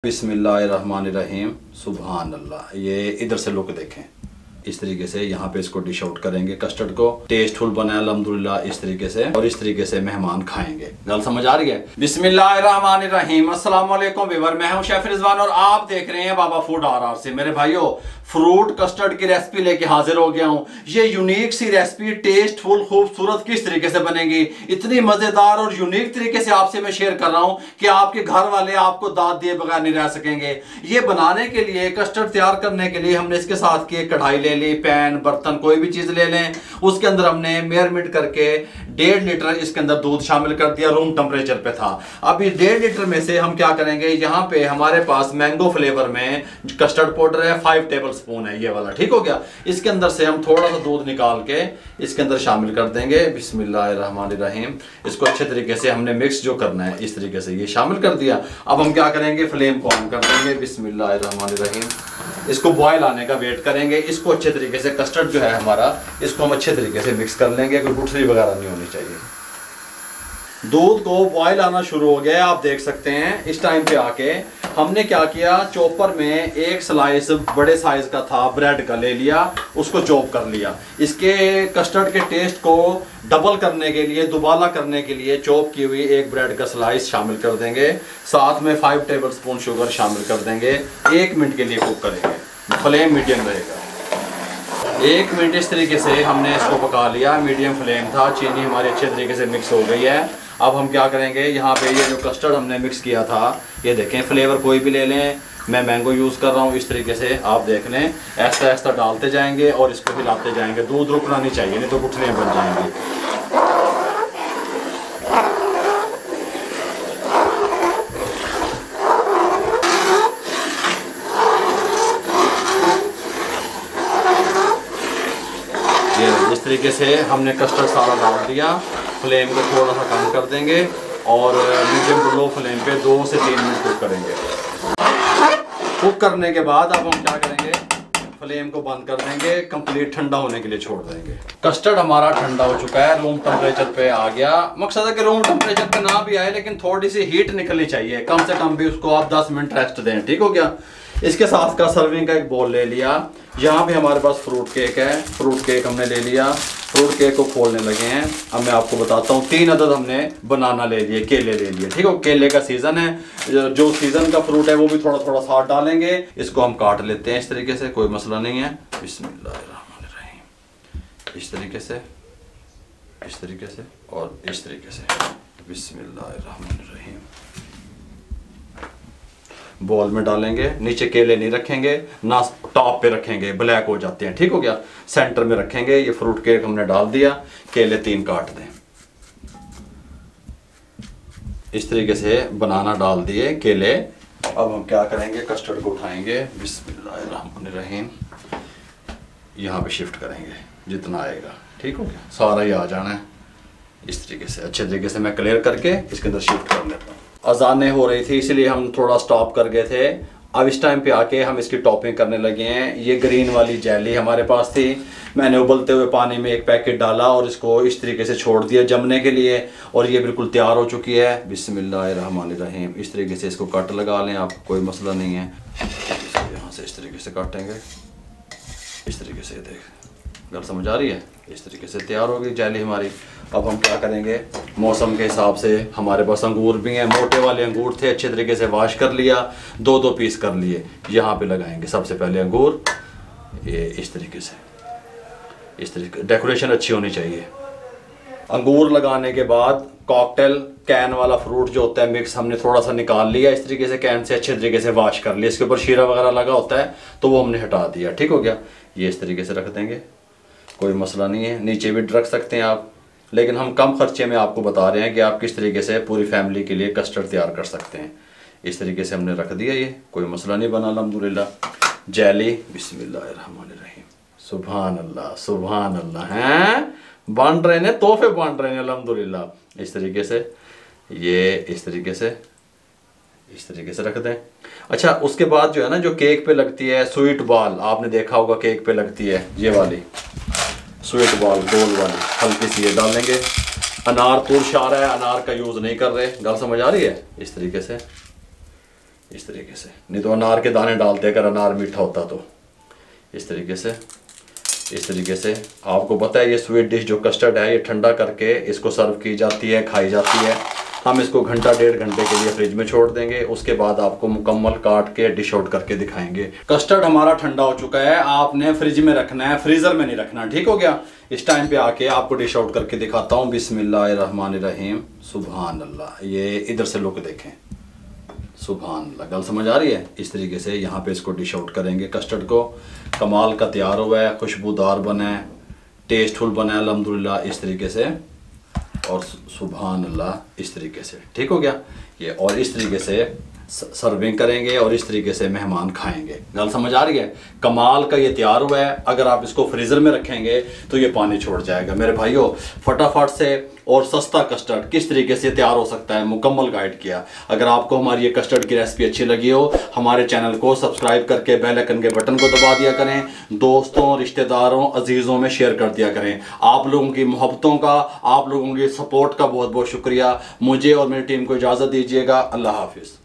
बिस्मिल्लाहिर्रहमानिर्रहीम। सुभान अल्लाह। ये इधर से लुक देखें, इस तरीके से यहाँ पे इसको डिश आउट करेंगे। कस्टर्ड को टेस्टफुल बना है अल्हम्दुलिल्लाह इस तरीके से, और इस तरीके से मेहमान खाएंगे। गल समझ आ रही है? बिस्मिल्लाहिर्रहमानिर्रहीम। अस्सलाम वालेकुम व्यूअर, मैं हूं शेफ रिजवान और आप देख रहे हैं बाबा फूड आर से। मेरे भाइयों, फ्रूट कस्टर्ड की रेसिपी लेके हाजिर हो गया हूं। ये यूनिक सी रेसिपी टेस्टफुल खूबसूरत किस तरीके से बनेगी, इतनी मजेदार और यूनिक तरीके से आपसे मैं शेयर कर रहा हूं कि आपके घर वाले आपको दाद दिए बगैर नहीं रह सकेंगे। ये बनाने के लिए, कस्टर्ड तैयार करने के लिए हमने इसके साथ की कढ़ाई ले ली, पैन, बर्तन कोई भी चीज ले लें। उसके अंदर हमने मेजरमेंट करके 1.5 लीटर इसके अंदर दूध शामिल कर दिया, रूम टेम्परेचर पे था। अब इस 1.5 लीटर में से हम क्या करेंगे, यहाँ पे हमारे पास मैंगो फ्लेवर में कस्टर्ड पाउडर है, 5 टेबल स्पून है ये वाला, ठीक हो गया। इसके अंदर से हम थोड़ा सा दूध निकाल के इसके अंदर शामिल कर देंगे। बिस्मिल्लाहिर्रहमानिर्रहीम। इसको अच्छे तरीके से हमने मिक्स जो करना है इस तरीके से ये शामिल कर दिया। अब हम क्या करेंगे, फ्लेम को ऑन कर देंगे। बिस्मिल्लाहिर्रहमानिर्रहीम। इसको बॉयल आने का वेट करेंगे। इसको अच्छे तरीके से कस्टर्ड जो है हमारा, इसको हम अच्छे तरीके से मिक्स कर लेंगे, कोई गुठली वगैरह नहीं होनी चाहिए। दूध को बॉयल आना शुरू हो गया है, आप देख सकते हैं। इस टाइम पे आके हमने क्या किया, चॉपर में एक स्लाइस बड़े साइज का था ब्रेड का ले लिया, उसको चॉप कर लिया। इसके कस्टर्ड के टेस्ट को डबल करने के लिए, दुबाला करने के लिए चॉप की हुई एक ब्रेड का स्लाइस शामिल कर देंगे। साथ में 5 टेबल स्पून शुगर शामिल कर देंगे। 1 मिनट के लिए कुक करेंगे, फ्लेम मीडियम रहेगा। 1 मिनट इस तरीके से हमने इसको पका लिया, मीडियम फ्लेम था। चीनी हमारी अच्छे तरीके से मिक्स हो गई है। अब हम क्या करेंगे, यहाँ पे ये जो कस्टर्ड हमने मिक्स किया था, ये देखें, फ्लेवर कोई भी ले लें, मैं मैंगो यूज़ कर रहा हूँ। इस तरीके से आप देख लें, ऐसा ऐसा डालते जाएंगे और इसको हिलाते जाएंगे। दूध रुकना नहीं चाहिए, नहीं तो गुठलियाँ बन जाएंगी। इस तरीके से हमने कस्टर्ड सारा डाल दिया। फ्लेम को थोड़ा सा कम कर देंगे और मीडियम टू लो फ्लेम पे 2 से 3 मिनट कुक करेंगे। कुक करने के बाद अब हम क्या करेंगे, फ्लेम को बंद कर देंगे, कंप्लीट ठंडा होने के लिए छोड़ देंगे। कस्टर्ड हमारा ठंडा हो चुका है, रूम टेम्परेचर पे आ गया। मकसद है कि रूम टेम्परेचर पे ना भी आए, लेकिन थोड़ी सी हीट निकलनी चाहिए, कम से कम भी उसको आप 10 मिनट रेस्ट दें, ठीक हो गया। इसके साथ का सर्विंग का एक बोल ले लिया। यहाँ पे हमारे पास फ्रूट केक है, फ्रूट केक हमने ले लिया। फ्रूट केक को खोलने लगे हैं। अब मैं आपको बताता हूँ, 3 अदद हमने बनाना ले लिए, केले ले लिए, ठीक है। केले का सीजन है, जो सीजन का फ्रूट है वो भी थोड़ा थोड़ा साथ डालेंगे। इसको हम काट लेते हैं इस तरीके से, कोई मसला नहीं है। बिस्मिल्लाहिर्रहमानिर्रहीम। इस तरीके से, इस तरीके से और इस तरीके से। बिस्मिल्लाहिर्रहमानिर्रहीम। बॉल में डालेंगे, नीचे केले नहीं रखेंगे, ना टॉप पे रखेंगे, ब्लैक हो जाते हैं, ठीक हो गया। सेंटर में रखेंगे। ये फ्रूट केक हमने डाल दिया, केले 3 काट दें। इस तरीके से बनाना डाल दिए, केले। अब हम क्या करेंगे, कस्टर्ड को उठाएंगे। बिस्मिल्लाहिर्रहमानिर्रहीम। यहाँ पे शिफ्ट करेंगे जितना आएगा, ठीक हो गया। सारा ही आ जाना है इस तरीके से। अच्छे तरीके से मैं क्लियर करके इसके अंदर शिफ्ट कर लेता हूँ। अजानें हो रही थी इसलिए हम थोड़ा स्टॉप कर गए थे। अब इस टाइम पे आके हम इसकी टॉपिंग करने लगे हैं। ये ग्रीन वाली जेली हमारे पास थी, मैंने उबलते हुए पानी में एक पैकेट डाला और इसको इस तरीके से छोड़ दिया जमने के लिए, और ये बिल्कुल तैयार हो चुकी है। बिस्मिल्लाहिर्रहमानिर्रहीम। इस तरीके से इसको कट लगा लें आप, कोई मसला नहीं है। यहाँ से इस तरीके से काटेंगे, इस तरीके से। देख, गल समझ आ रही है? इस तरीके से तैयार हो गई जेली हमारी। अब हम क्या करेंगे, मौसम के हिसाब से हमारे पास अंगूर भी हैं, मोटे वाले अंगूर थे, अच्छे तरीके से वॉश कर लिया, 2-2 पीस कर लिए। यहाँ पे लगाएंगे सबसे पहले अंगूर, ये इस तरीके से, इस तरीके। डेकोरेशन अच्छी होनी चाहिए। अंगूर लगाने के बाद कॉकटेल कैन वाला फ्रूट जो होता है मिक्स, हमने थोड़ा सा निकाल लिया इस तरीके से, कैन से अच्छे तरीके से वॉश कर लिया। इसके ऊपर शीरा वगैरह लगा होता है तो वो हमने हटा दिया, ठीक हो गया। ये इस तरीके से रख देंगे, कोई मसला नहीं है। नीचे भी रख सकते हैं आप, लेकिन हम कम खर्चे में आपको बता रहे हैं कि आप किस तरीके से पूरी फैमिली के लिए कस्टर्ड तैयार कर सकते हैं। इस तरीके से हमने रख दिया, ये कोई मसला नहीं बना अल्हम्दुलिल्लाह। जेली। बिस्मिल्लाहिर्रहमानिर्रहीम। सुभान अल्लाह, सुभान अल्लाह। हैं, बन रहे हैं, तोहफे बन रहे हैं अल्हम्दुलिल्लाह। इस तरीके से, ये इस तरीके से, इस तरीके से रख दें। अच्छा, उसके बाद जो है ना, जो केक पे लगती है स्वीट बॉल, आपने देखा होगा केक पे लगती है, ये वाली स्वीट बॉल गोल वाली, हल्की सी ये डालेंगे। अनार तुरश आ रहा है, अनार का यूज़ नहीं कर रहे, गल समझ आ रही है? इस तरीके से इस तरीके से, नहीं तो अनार के दाने डालते अगर अनार मीठा होता तो। इस तरीके से, इस तरीके से। आपको पता है ये स्वीट डिश जो कस्टर्ड है ये ठंडा करके इसको सर्व की जाती है, खाई जाती है। हम इसको घंटा 1.5 घंटे के लिए फ्रिज में छोड़ देंगे, उसके बाद आपको मुकम्मल काट के डिश आउट करके दिखाएंगे। कस्टर्ड हमारा ठंडा हो चुका है, आपने फ्रिज में रखना है, फ्रीजर में नहीं रखना, ठीक हो गया। इस टाइम पे आके आपको डिश आउट करके दिखाता हूँ। बिस्मिल्लाहिर्रहमानिर्रहीम, सुभान अल्लाह। ये इधर से लुक देखें, सुभान अल्लाह। गल समझ आ रही है। इस तरीके से यहाँ पे इसको डिश आउट करेंगे। कस्टर्ड को कमाल का तैयार हुआ है, खुशबूदार बना है, टेस्टफुल बना है अल्हम्दुलिल्लाह। इस तरीके से, और सुभान अल्लाह, इस तरीके से, ठीक हो गया ये। और इस तरीके से सर्विंग करेंगे और इस तरीके से मेहमान खाएंगे। गल समझ आ रही है। कमाल का ये तैयार हुआ है। अगर आप इसको फ्रीज़र में रखेंगे तो ये पानी छोड़ जाएगा। मेरे भाइयों, फटाफट से और सस्ता कस्टर्ड किस तरीके से तैयार हो सकता है मुकम्मल गाइड किया। अगर आपको हमारी ये कस्टर्ड की रेसिपी अच्छी लगी हो, हमारे चैनल को सब्सक्राइब करके बेल आइकन के बटन को दबा दिया करें, दोस्तों, रिश्तेदारों, अजीज़ों में शेयर कर दिया करें। आप लोगों की मोहब्बतों का, आप लोगों की सपोर्ट का बहुत बहुत शुक्रिया। मुझे और मेरी टीम को इजाज़त दीजिएगा। अल्लाह हाफिज़।